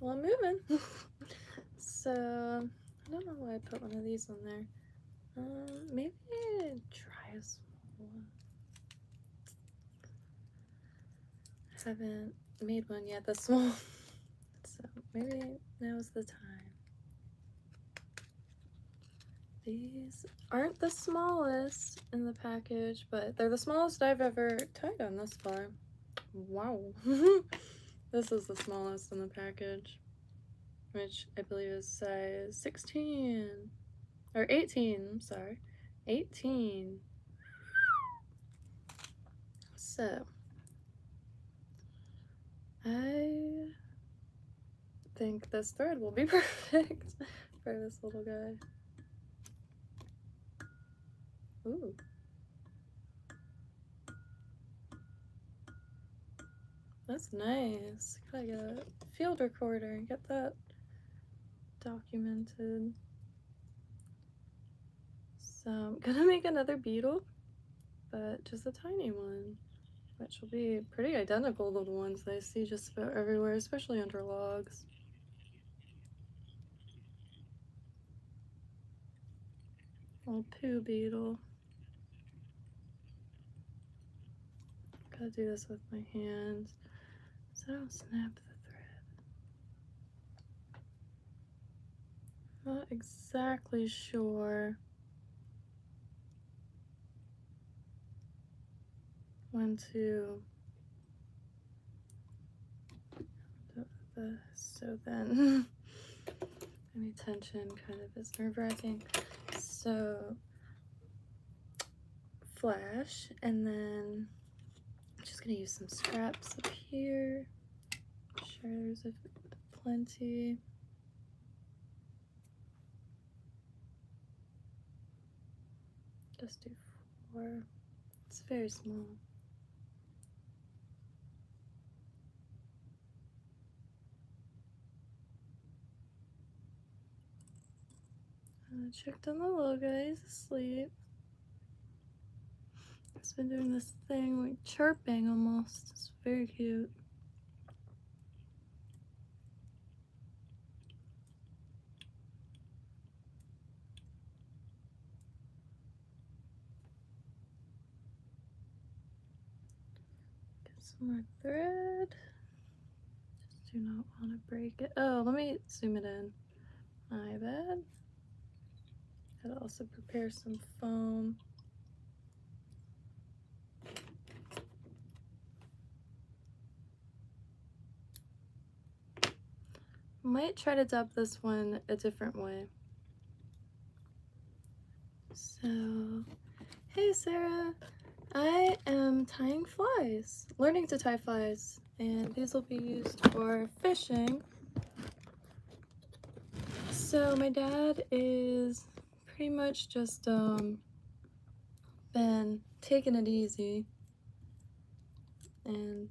Well, I'm moving. So, I don't know why I put one of these on there. Maybe try a small one. I haven't made one yet this small. So, maybe now's the time. These aren't the smallest in the package, but they're the smallest I've ever tied on this far. Wow. This is the smallest in the package, which I believe is size 16 or 18. I'm sorry, 18. So I think this thread will be perfect for this little guy. Ooh. That's nice. Gotta get a field recorder and get that documented. So I'm gonna make another beetle, but just a tiny one, which will be pretty identical to the ones that I see just about everywhere, especially under logs. Little poo beetle. Gotta do this with my hands so I don't snap the thread. Not exactly sure when to do this, so then any tension kind of is nerve-wracking. So flash, and then I'm just gonna use some scraps up here. I'm sure there's plenty. Just do 4. It's very small. I checked on the little guy, he's asleep. It's been doing this thing like chirping almost. It's very cute. Get some more thread. Just do not want to break it. Oh, let me zoom it in. My bad. Gotta also prepare some foam. Might try to dub this one a different way. So, hey Sarah, I am tying flies, learning to tie flies, and these will be used for fishing. So my dad is pretty much just been taking it easy, and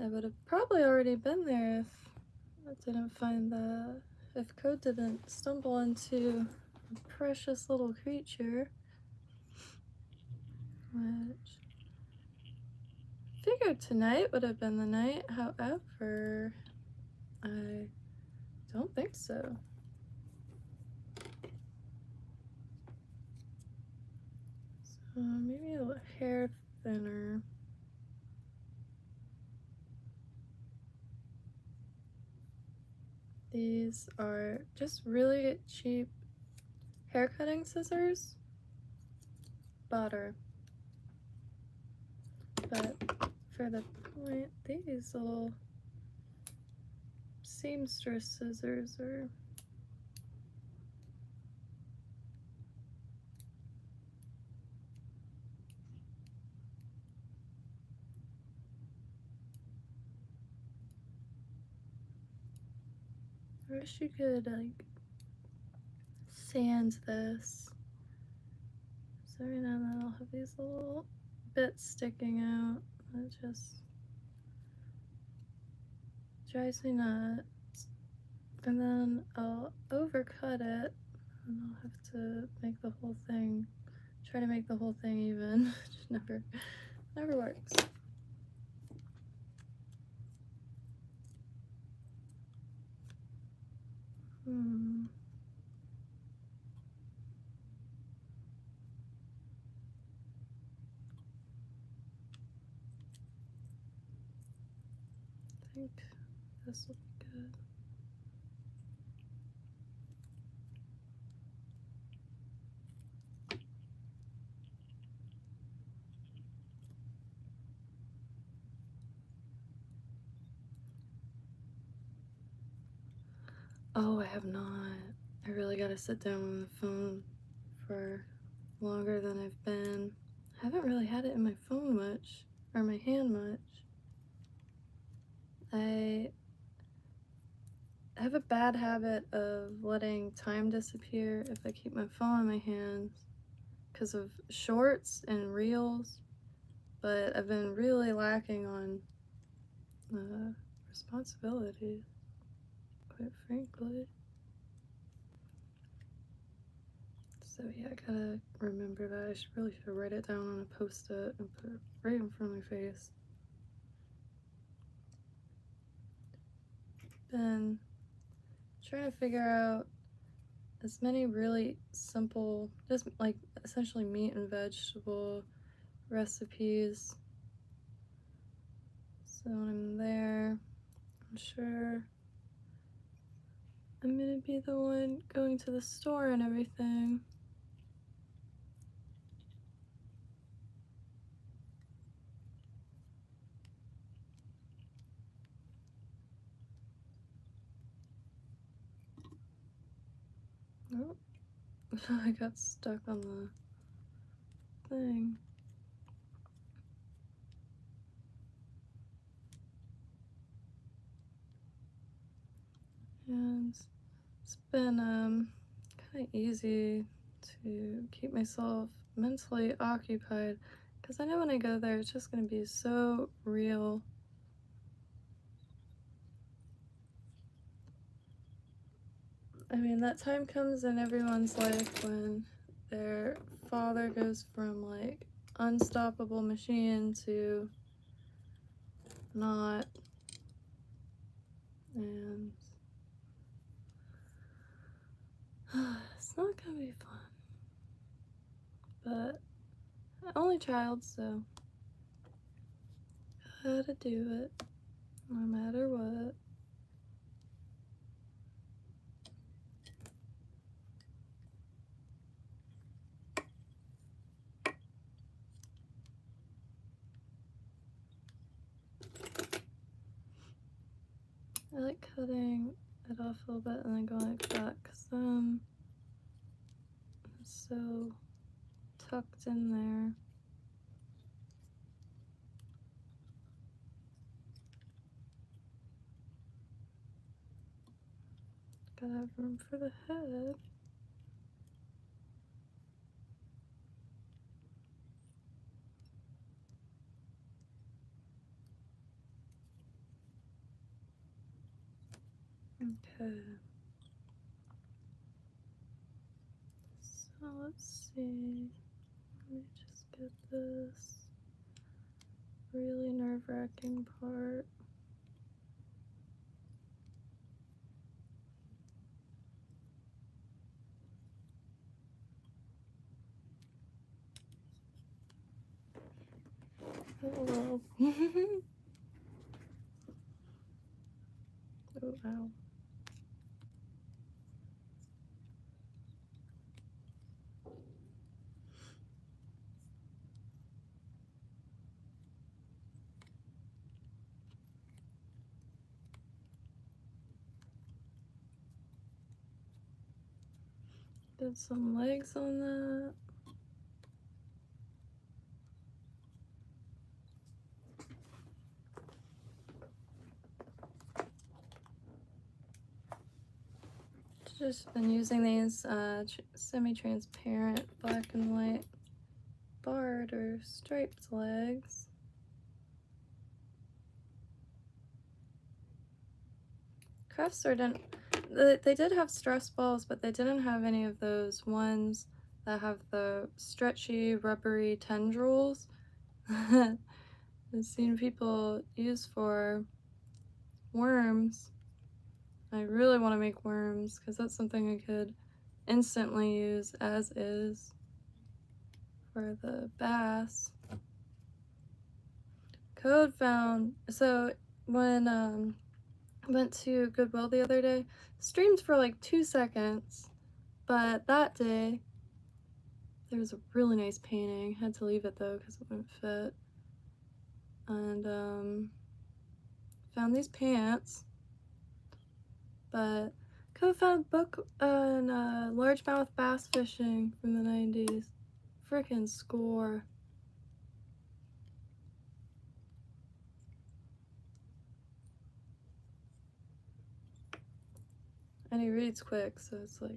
I would have probably already been there if I didn't find that, if Code didn't stumble into a precious little creature, which I figured tonight would have been the night. However, I don't think so. So maybe a little hair thinner. These are just really cheap hair cutting scissors. Butter. But for the point, these little seamstress scissors are I wish you could like sand this. So every now and then I'll have these little bits sticking out. It just drives me nuts. And then I'll overcut it and I'll have to make the whole thing, try to make the whole thing even. It just never works. think this will be good. Oh, I have not. I really gotta sit down on the phone for longer than I've been. I haven't really had it in my phone much, or my hand much. I have a bad habit of letting time disappear if I keep my phone in my hands because of shorts and reels, but I've been really lacking on responsibilities, quite frankly. So yeah, I gotta remember that. I really should write it down on a post-it and put it right in front of my face. Been trying to figure out as many really simple, just like essentially meat and vegetable recipes. So when I'm there, I'm sure I'm gonna be the one going to the store and everything. Oh, I got stuck on the thing. And it's been kind of easy to keep myself mentally occupied because I know when I go there it's just going to be so real. I mean, that time comes in everyone's life when their father goes from like unstoppable machine to not, and it's not gonna be fun, but only child, so gotta do it no matter what. I like cutting it off a little bit and then going like that because it's so tucked in there. Gotta have room for the head. Okay. So let's see. Let me just get this really nerve-wracking part. Oh, oh, ow. Get some legs on that. Just been using these semi-transparent black and white barred or striped legs. Craft store didn't, they did have stress balls, but they didn't have any of those ones that have the stretchy, rubbery tendrils that I've seen people use for worms. I really want to make worms because that's something I could instantly use as is for the bass. Code found, so when I went to Goodwill the other day, streamed for like 2 seconds, but that day there was a really nice painting. Had to leave it though because it wouldn't fit. And found these pants, but could have found a book on largemouth bass fishing from the 90s. Frickin' score. And he reads quick, so it's like,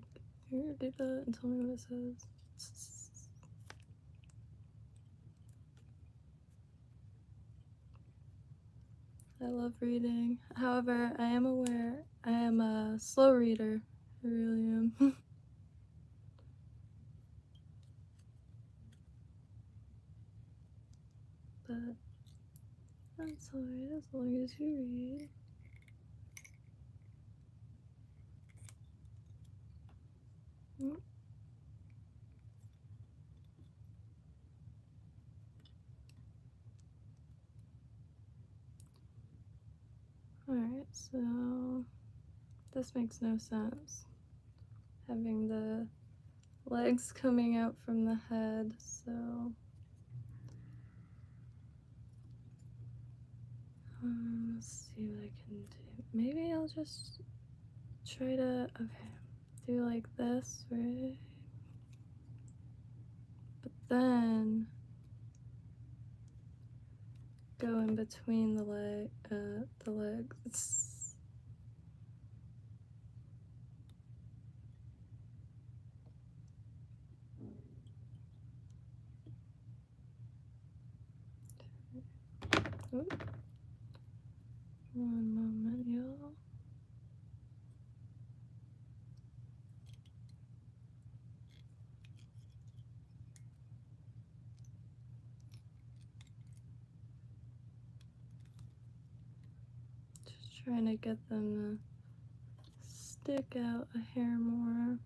you're gonna do that and tell me what it says. I love reading. However, I am aware I am a slow reader. I really am. But that's alright as long as you read. Alright, so this makes no sense. Having the legs coming out from the head, so let's see what I can do. Maybe I'll just try to, okay, do like this, right? But then go in between the legs. Oop. One moment, y'all. Just trying to get them to stick out a hair more.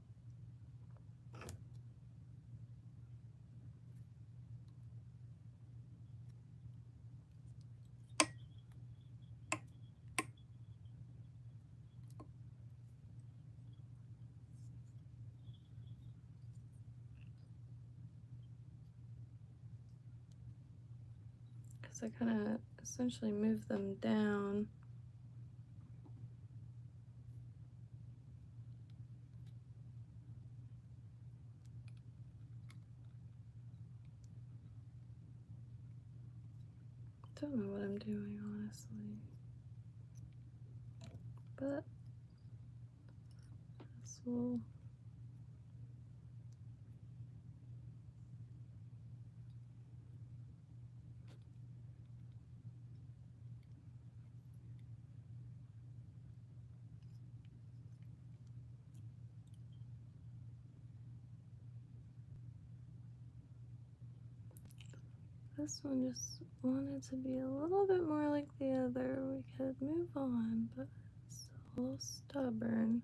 Because I kind of essentially move them down. Don't know what I'm doing, honestly. But this will. This one just wanted to be a little bit more like the other. We could move on, but it's a little stubborn.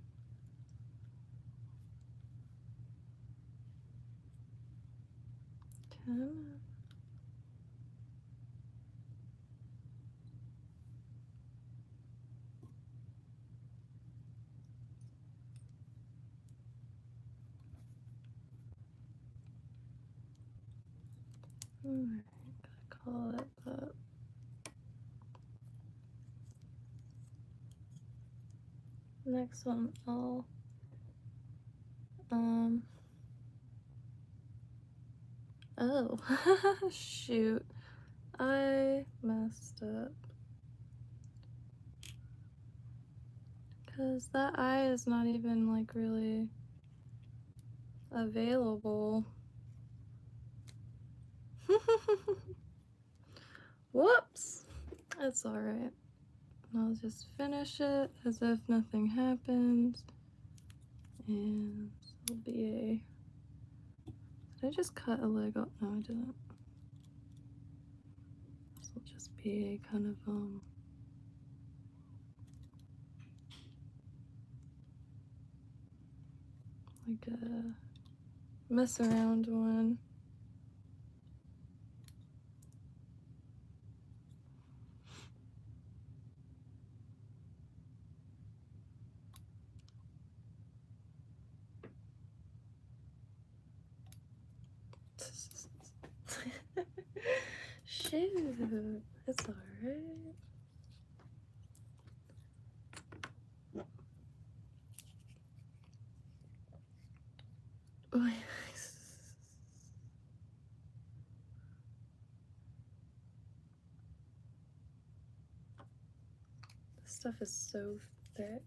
Okay. Alright, gotta call it the next one. I'll oh shoot, I messed up because that eye is not even like really available. Whoops, it's alright. I'll just finish it as if nothing happened, and it'll be a. Did I just cut a leg off? No, I didn't. This will just be a kind of like a mess around one. shoot. It's alright. This stuff is so thick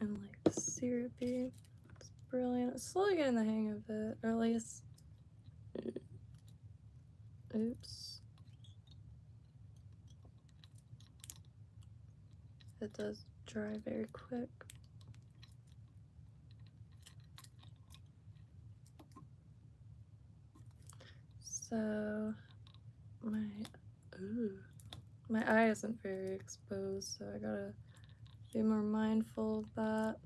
and like syrupy. It's brilliant. I'm slowly getting the hang of it, or at least. Oops. It does dry very quick. So my eye isn't very exposed, so I gotta be more mindful of that.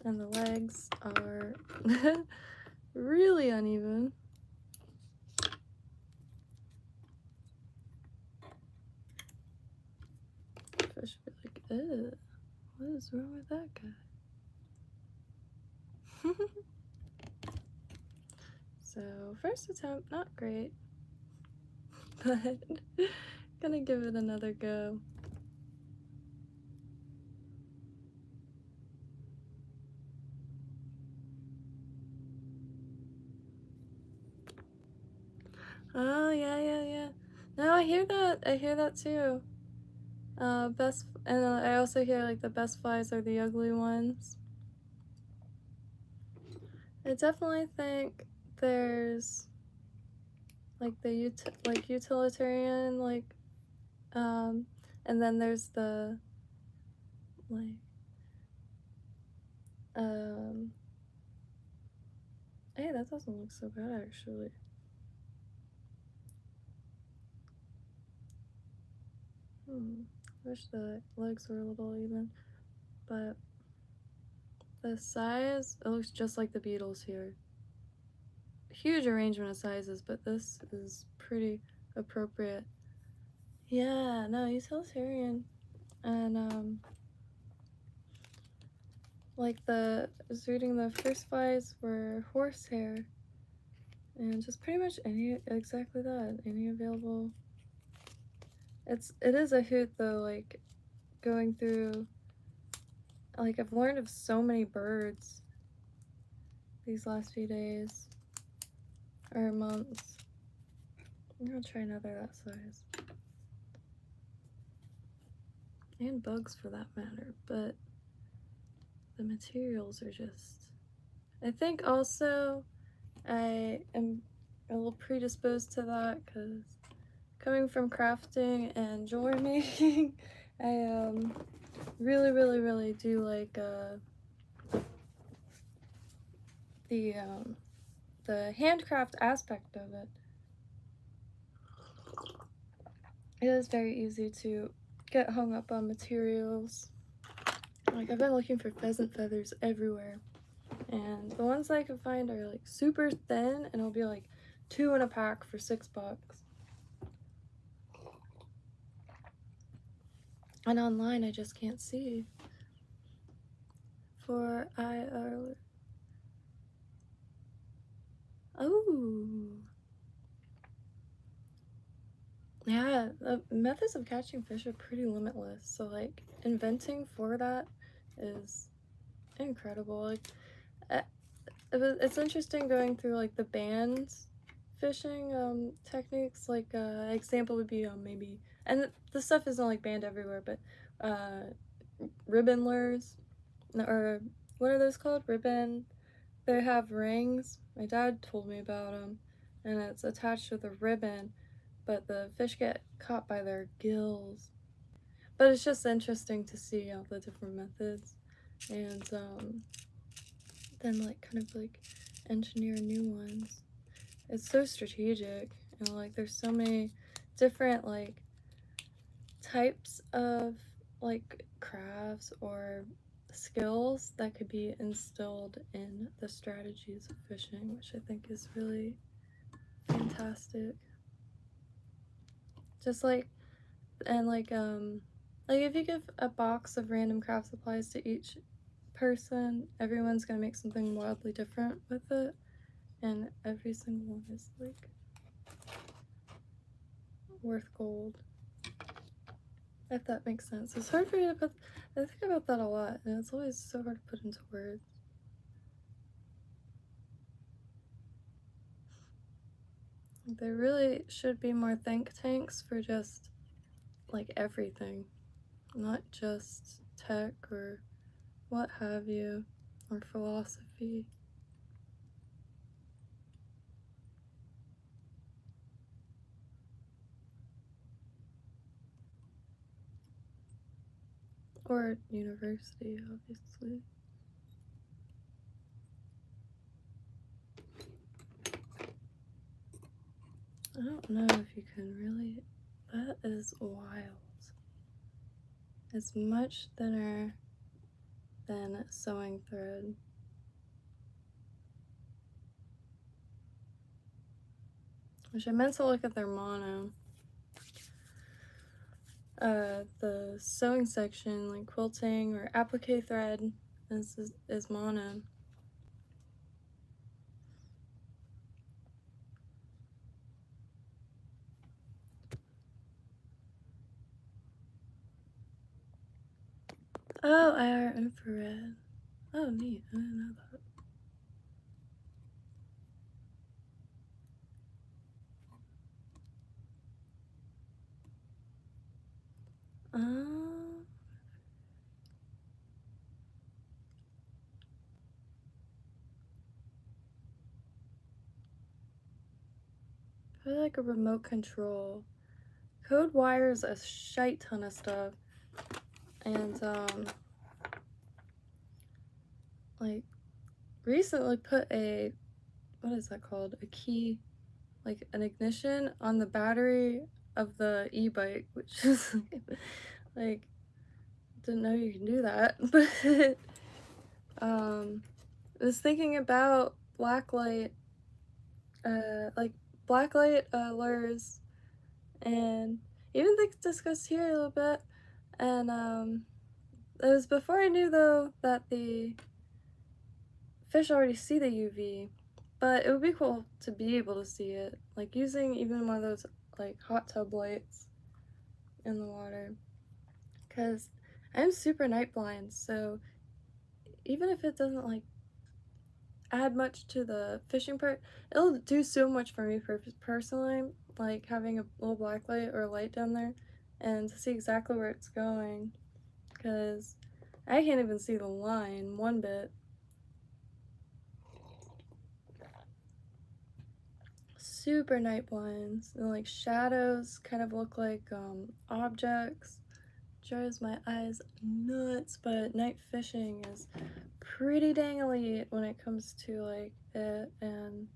And the legs are really uneven. I should be like, ew, what is wrong with that guy? So, first attempt, not great, but gonna give it another go. Oh, yeah. No, I hear that too. And I also hear like the best flies are the ugly ones. I definitely think there's like the utilitarian, like, and then there's the like, hey, that doesn't look so bad actually. Wish the legs were a little even, but the size, it looks just like the beetles here. Huge arrangement of sizes, but this is pretty appropriate. Yeah, no, utilitarian. And like I was reading the first flies were horsehair, and just pretty much exactly that, any available. It is a hoot though, like going through, like I've learned of so many birds these last few days or months. I'm gonna try another that size. And bugs for that matter, but the materials are just, I think also I am a little predisposed to that because coming from crafting and jewelry making, I really do like the handcraft aspect of it. It is very easy to get hung up on materials. Like I've been looking for pheasant feathers everywhere, and the ones I can find are like super thin, and it'll be like 2 in a pack for $6. And online I just can't see. For IR. Oh. Yeah, the methods of catching fish are pretty limitless. So like inventing for that is incredible. Like it's interesting going through like the band fishing techniques. Like example would be maybe, and the stuff isn't like banned everywhere, but ribbon lures, or what are those called? Ribbon. They have rings. My dad told me about them, and it's attached with a ribbon, but the fish get caught by their gills. But it's just interesting to see all the different methods, and then like kind of like engineer new ones. It's so strategic, and like there's so many different like types of like crafts or skills that could be instilled in the strategies of fishing, which I think is really fantastic. Just like, and like if you give a box of random craft supplies to each person, everyone's gonna make something wildly different with it, and every single one is like worth gold, if that makes sense. It's hard for me to put, I think about that a lot, and it's always so hard to put into words. There really should be more think tanks for just like everything, not just tech or what have you, or philosophy. Or university, obviously. I don't know if you can really, that is wild. It's much thinner than sewing thread. Which I meant to look at their mono. The sewing section, like quilting or applique thread, is mono. Oh, IR infrared. Oh, neat. I didn't know that. Probably like a remote control. Code wires a shite ton of stuff. And, like, recently put a, what is that called? A key, like an ignition on the battery of the e-bike, which is like, didn't know you can do that. But I was thinking about blacklight, like blacklight lures, and even discussed here a little bit. And it was before I knew though that the fish already see the UV, but it would be cool to be able to see it, like using even one of those like hot tub lights in the water, because I'm super night blind, so even if it doesn't like add much to the fishing part, it'll do so much for me personally, like having a little black light or a light down there and to see exactly where it's going, because I can't even see the line one bit. Super night blinds, and like shadows kind of look like objects. Drives my eyes nuts, but night fishing is pretty dang elite when it comes to like it, and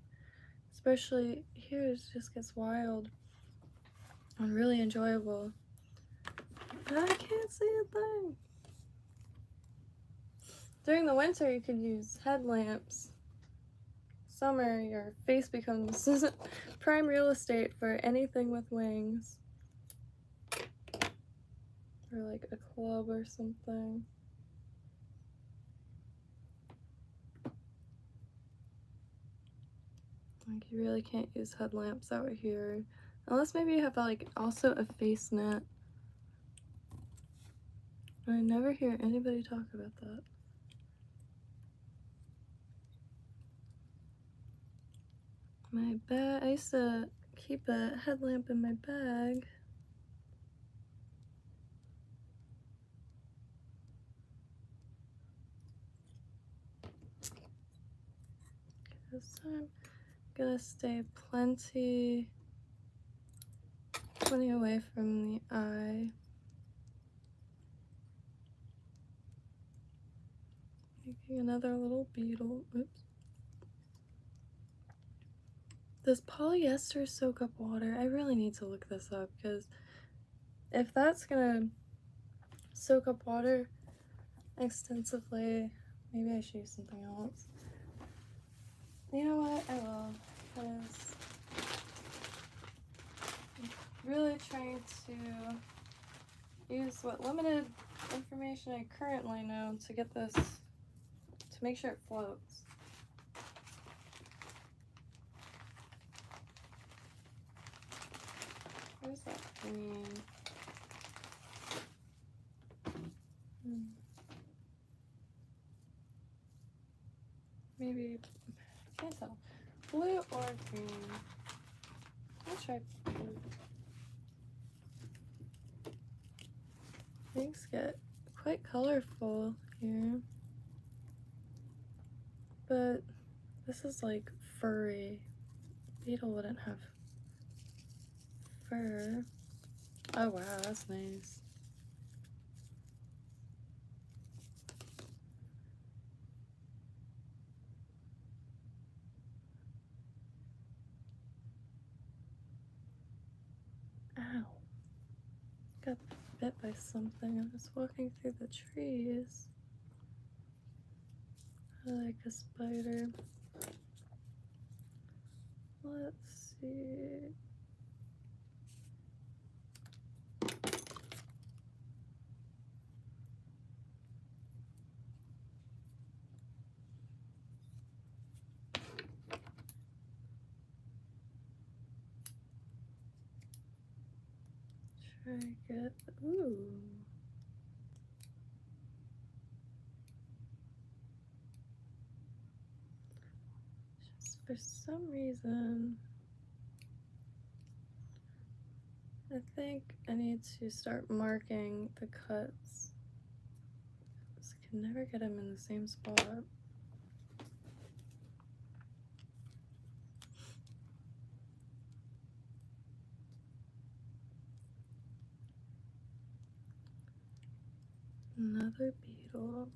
especially here it just gets wild and really enjoyable. But I can't see a thing. During the winter you could use headlamps. Summer, your face becomes prime real estate for anything with wings. Or like a club or something. Like you really can't use headlamps out here. Unless maybe you have like also a face net. I never hear anybody talk about that. My bag, I used to keep a headlamp in my bag. Because I'm gonna stay plenty away from the eye. Making another little beetle. Oops. Does polyester soak up water? I really need to look this up, because if that's gonna soak up water extensively, maybe I should use something else. You know what? I will, because I'm really trying to use what limited information I currently know to get this, to make sure it floats. green. Maybe, can't tell. Blue or green. I'll try blue. Things get quite colorful here. But this is like furry. Beetle wouldn't have fur. Oh wow, that's nice. Ow. Got bit by something. I was walking through the trees. I like a spider. Let's see. Try to get, ooh. Just for some reason, I think I need to start marking the cuts. I can never get them in the same spot. Another beetle.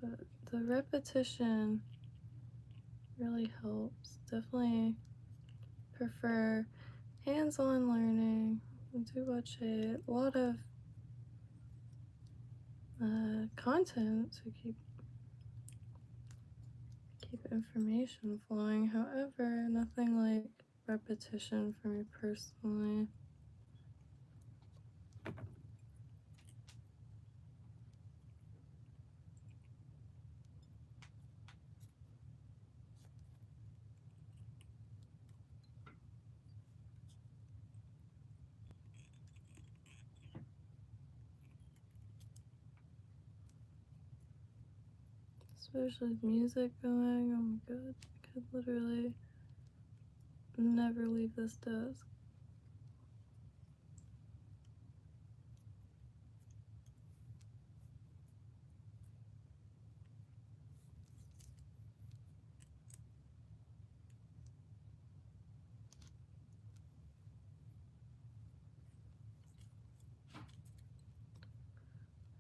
But the repetition really helps. Definitely prefer hands-on learning. I do watch a lot of content to keep information flowing. However, nothing like repetition for me personally. Especially with music going, oh my god, I could literally never leave this desk.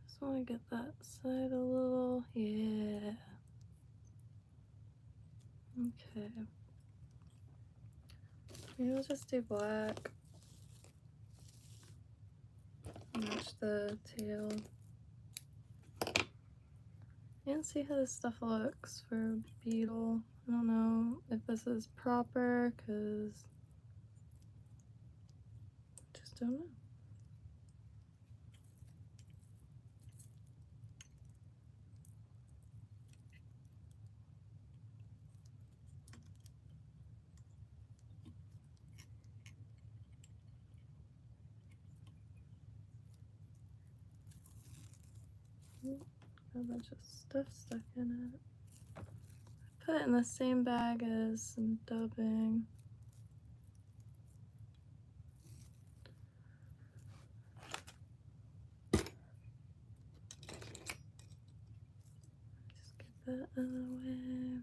Just want to get that side a little, yeah. Okay. Maybe we'll just do black. Match the tail. And see how this stuff looks for beetle. I don't know if this is proper, because I just don't know. A bunch of stuff stuck in it. Put it in the same bag as some dubbing. Just get that out of the way.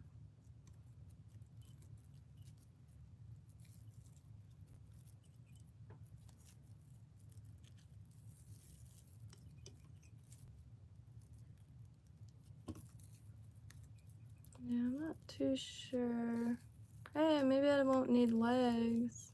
Yeah, I'm not too sure. Hey, maybe I won't need legs.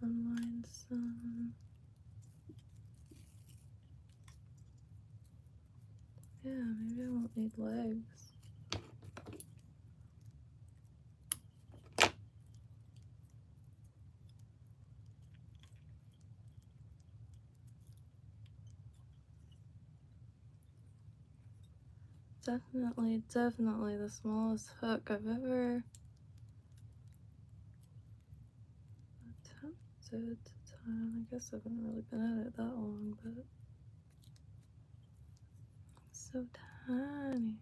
Unwind some. Yeah, maybe I won't need legs. Definitely the smallest hook I've ever attempted to tie on. I guess I haven't really been at it that long, but it's so tiny.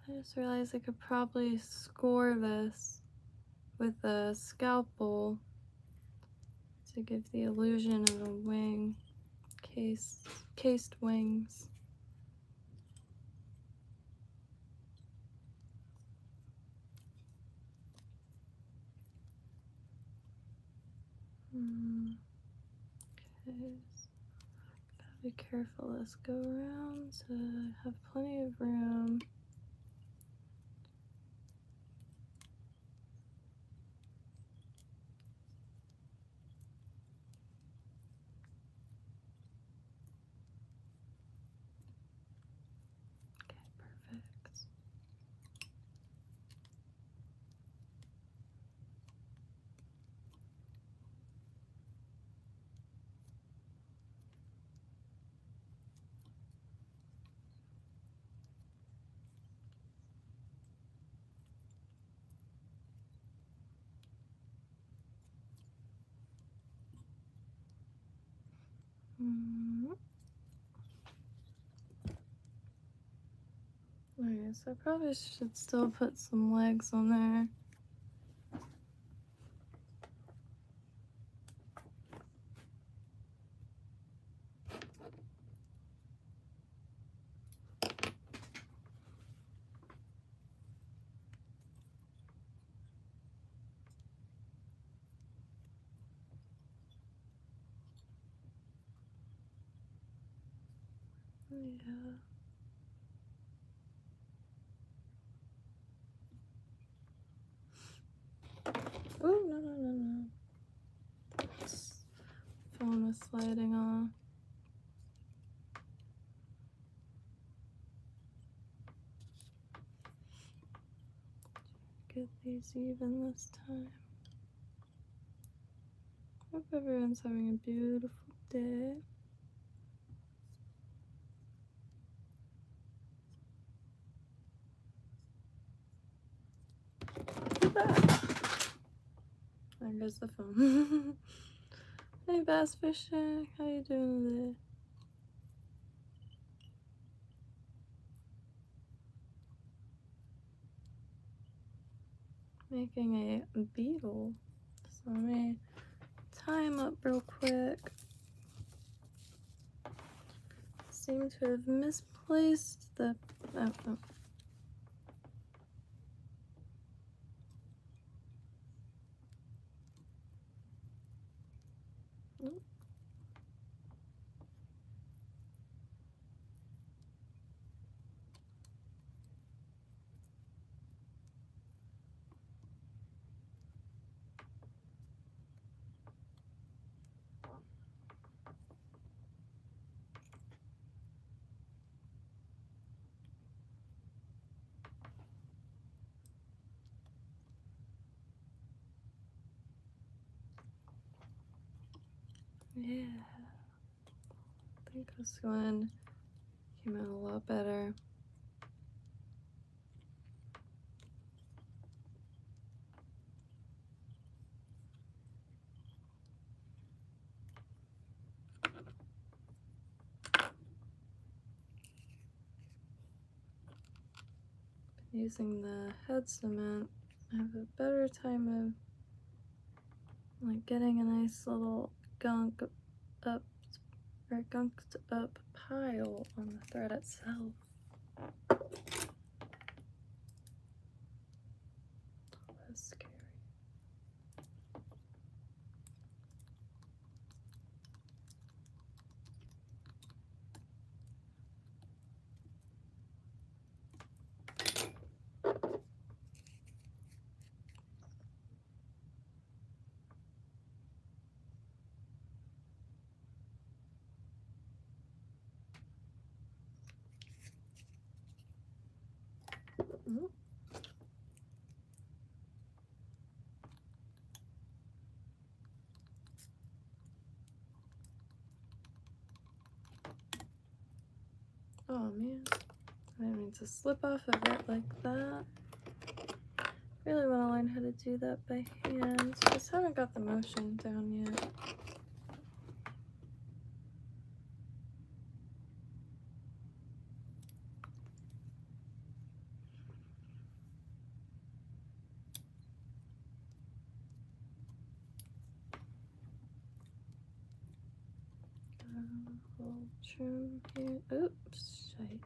I just realized I could probably score this with a scalpel to give the illusion of a wing, cased wings. Okay, so gotta be careful. Let's go around to have plenty of room. Okay, perfect. Okay, so I probably should still put some legs on there. Yeah. Oh, no. This phone was sliding off. Get these even this time. Hope everyone's having a beautiful day. There goes the phone. Hey, Bass Fishing, how you doing today? Making a beetle. So let me tie him up real quick. Seem to have misplaced the. Oh. Yeah, I think this one came out a lot better. Using the head cement, I have a better time of like getting a nice little gunked up pile on the thread itself. That's scary. Mm-hmm. Oh man, I didn't mean to slip off of it like that. Really want to learn how to do that by hand. Just haven't got the motion down yet. Trim here. Oops, shite.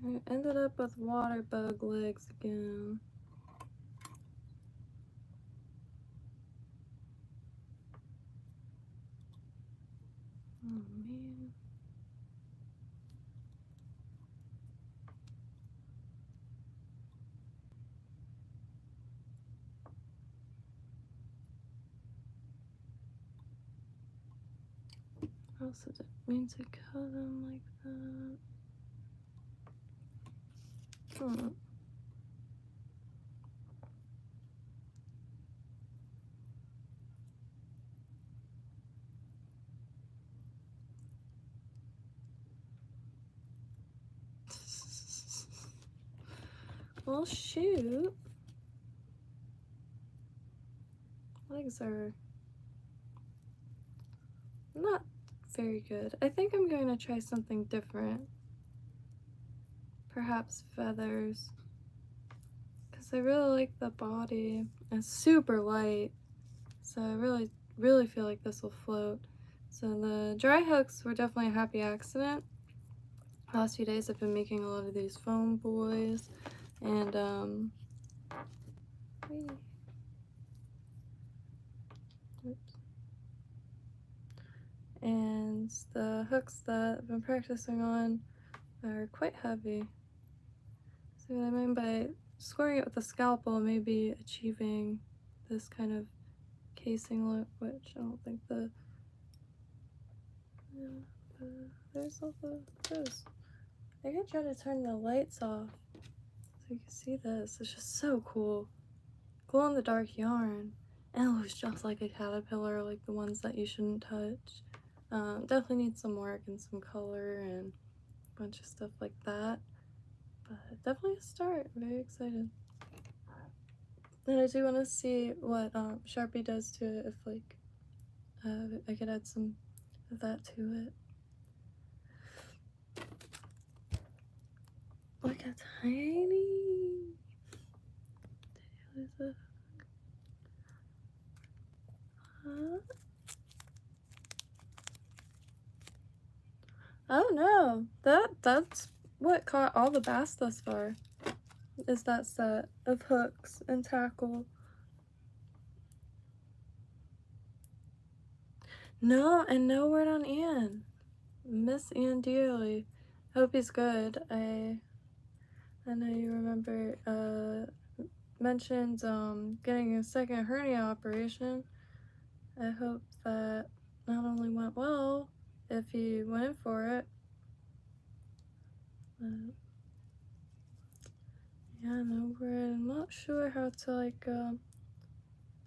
I ended up with water bug legs again. Oh man. I also didn't mean to cut them like that. Well, shoot. Legs are not very good. I think I'm going to try something different. Perhaps feathers. Because I really like the body. It's super light. So I really feel like this will float. So the dry hooks were definitely a happy accident. Last few days I've been making a lot of these foam boys. And and the hooks that I've been practicing on are quite heavy. So what I mean by scoring it with a scalpel, maybe achieving this kind of casing look, which I don't think there's all the those. I could try to turn the lights off so you can see this. It's just so cool. Glow in the dark yarn. And it looks just like a caterpillar, like the ones that you shouldn't touch. Definitely need some work and some color and a bunch of stuff like that. But definitely a start. I'm very excited. And I do want to see what Sharpie does to it, if like I could add some of that to it. Look how tiny. Did you lose it? Huh? Oh no, that's what caught all the bass thus far. Is that set of hooks and tackle. No, and no word on Ian. Miss Ian dearly. Hope he's good. I know you remember mentioned getting a second hernia operation. I hope that not only went well if he went in for it, but yeah, no word. I'm not sure how to like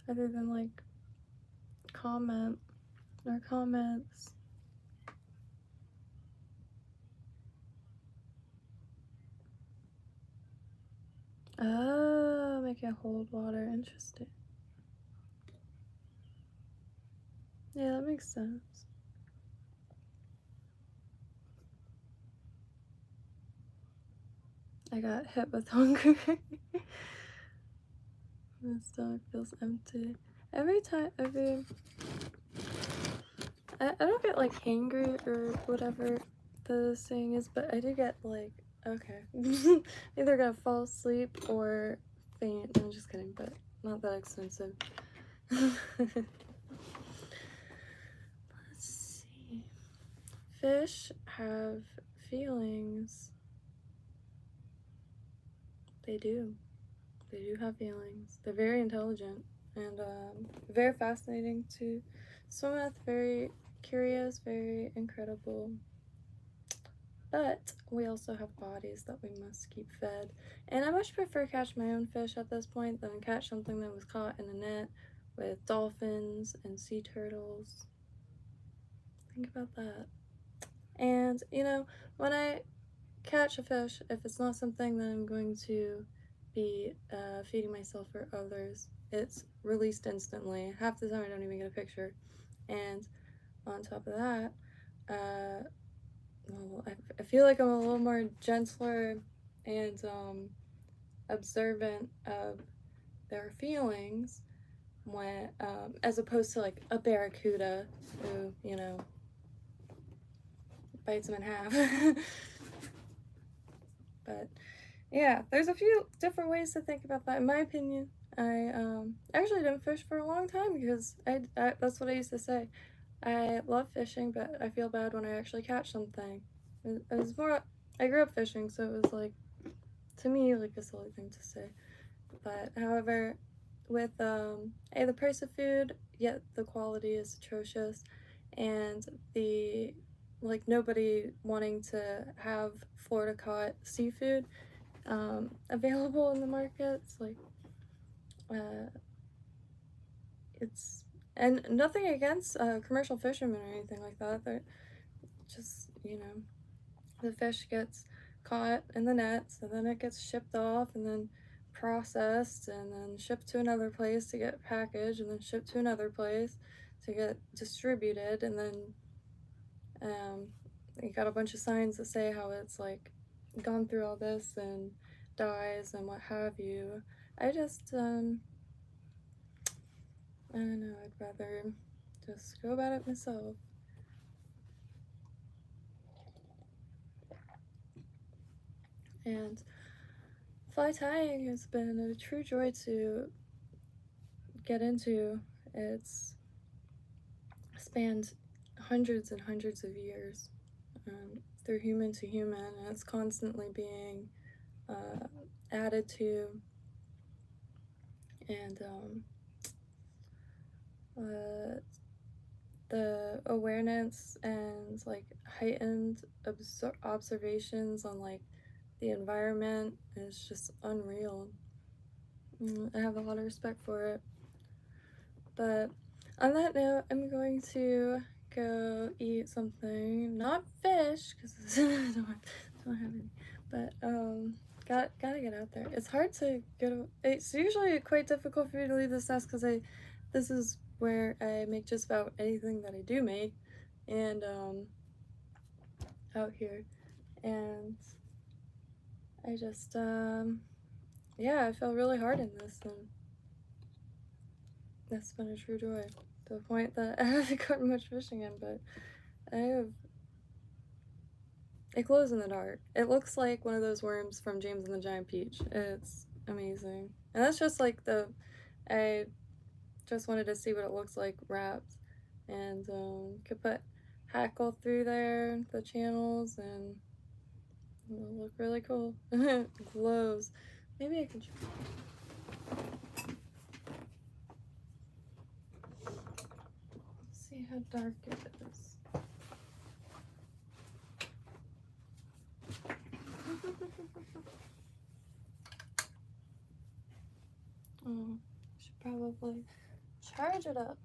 other than like comment or comments. Oh, make it hold water. Interesting. Yeah, that makes sense. I got hit with hunger. My stomach feels empty. Every time, I don't get like hangry or whatever the saying is, but I do get like, okay, either gonna fall asleep or faint. No, I'm just kidding, but not that expensive. Let's see. Fish have feelings. They do. They do have feelings. They're very intelligent and very fascinating to swim with, very curious, very incredible. But we also have bodies that we must keep fed. And I much prefer catch my own fish at this point than catch something that was caught in a net with dolphins and sea turtles. Think about that. And, you know, when I catch a fish, if it's not something that I'm going to be feeding myself or others, it's released instantly. Half the time I don't even get a picture. And on top of that, well, I feel like I'm a little more gentler and observant of their feelings when, as opposed to like a barracuda who, you know, bites them in half. But yeah, there's a few different ways to think about that. In my opinion, I actually didn't fish for a long time because I that's what I used to say. I love fishing, but I feel bad when I actually catch something. It was more, I grew up fishing, so it was like, to me, like a silly thing to say. But however, with the price of food, yet the quality is atrocious, and the like nobody wanting to have Florida caught seafood available in the markets, like it's, and nothing against commercial fishermen or anything like that. They're just, you know, the fish gets caught in the nets and then it gets shipped off and then processed and then shipped to another place to get packaged and then shipped to another place to get distributed, and then you got a bunch of signs that say how it's like gone through all this and dies and what have you. I just I don't know, I'd rather just go about it myself. And fly tying has been a true joy to get into. It's spanned hundreds and hundreds of years through human to human, and it's constantly being added to, and the awareness and like heightened observations on like the environment is just unreal. I have a lot of respect for it. But on that note, I'm going to go eat something, not fish, because I don't have any, but gotta get out there. It's hard to go. It's usually quite difficult for me to leave this desk because this is where I make just about anything that I do make, and out here, and I just yeah, I feel really hard in this, and that's been a true joy to the point that I haven't gotten much fishing in, but I have. It glows in the dark. It looks like one of those worms from James and the Giant Peach. It's amazing. And that's just like I just wanted to see what it looks like wrapped. And could put hackle through there, the channels, and it'll look really cool. It glows. Maybe I can see how dark it is. Oh, I should probably charge it up.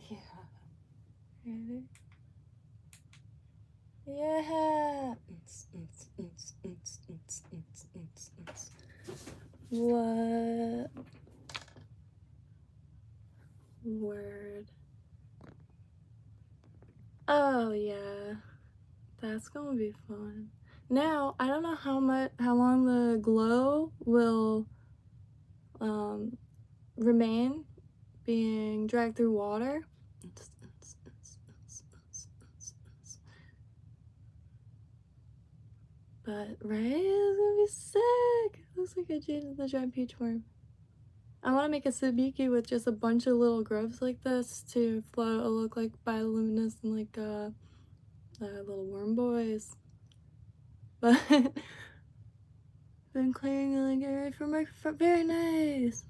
Yeah. Ready? Yeah. What? Word. Oh yeah, that's gonna be fun. Now I don't know how long the glow will remain being dragged through water. But right, it's gonna be sick. It looks like a Jade and the Giant Peach worm. I want to make a sabiki with just a bunch of little grubs like this to float. It'll look like bioluminescent, like little worm boys. But been clearing like area for my very nice.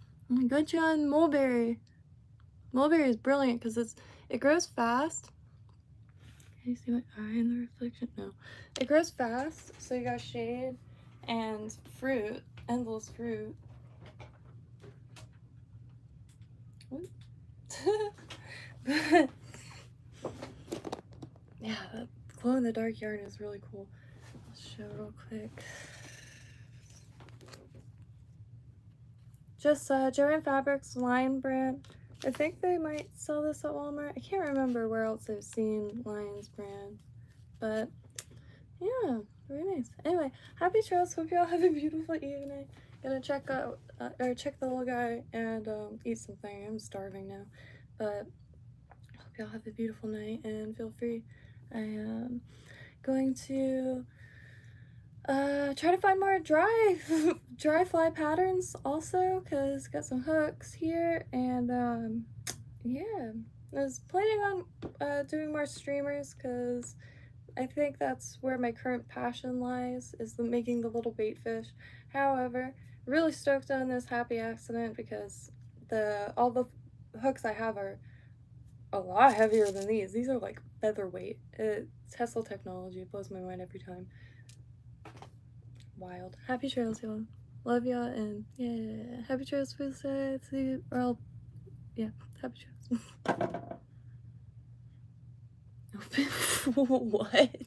Good job, mulberry. Mulberry is brilliant because it grows fast, Can you see my eye in the reflection? No. It grows fast, so you got shade and fruit, endless fruit. But yeah, the glow in the dark yarn is really cool. I'll show real quick. Just Joann Fabrics line brand. I think they might sell this at Walmart. I can't remember where else I've seen Lion's brand, but yeah, very nice. Anyway, happy trails. Hope y'all have a beautiful evening. Gonna check out or check the little guy and eat something. I'm starving now, but hope y'all have a beautiful night and feel free. I am going to try to find more dry fly patterns also, because got some hooks here, and yeah, I was planning on doing more streamers because I think that's where my current passion lies, is making the little bait fish. However, really stoked on this happy accident because all the hooks I have are a lot heavier than these. These are like featherweight. Tesla technology blows my mind every time. Wild. Happy trails, y'all. Love y'all, and yeah, happy trails for the see you, or yeah, happy trails. What?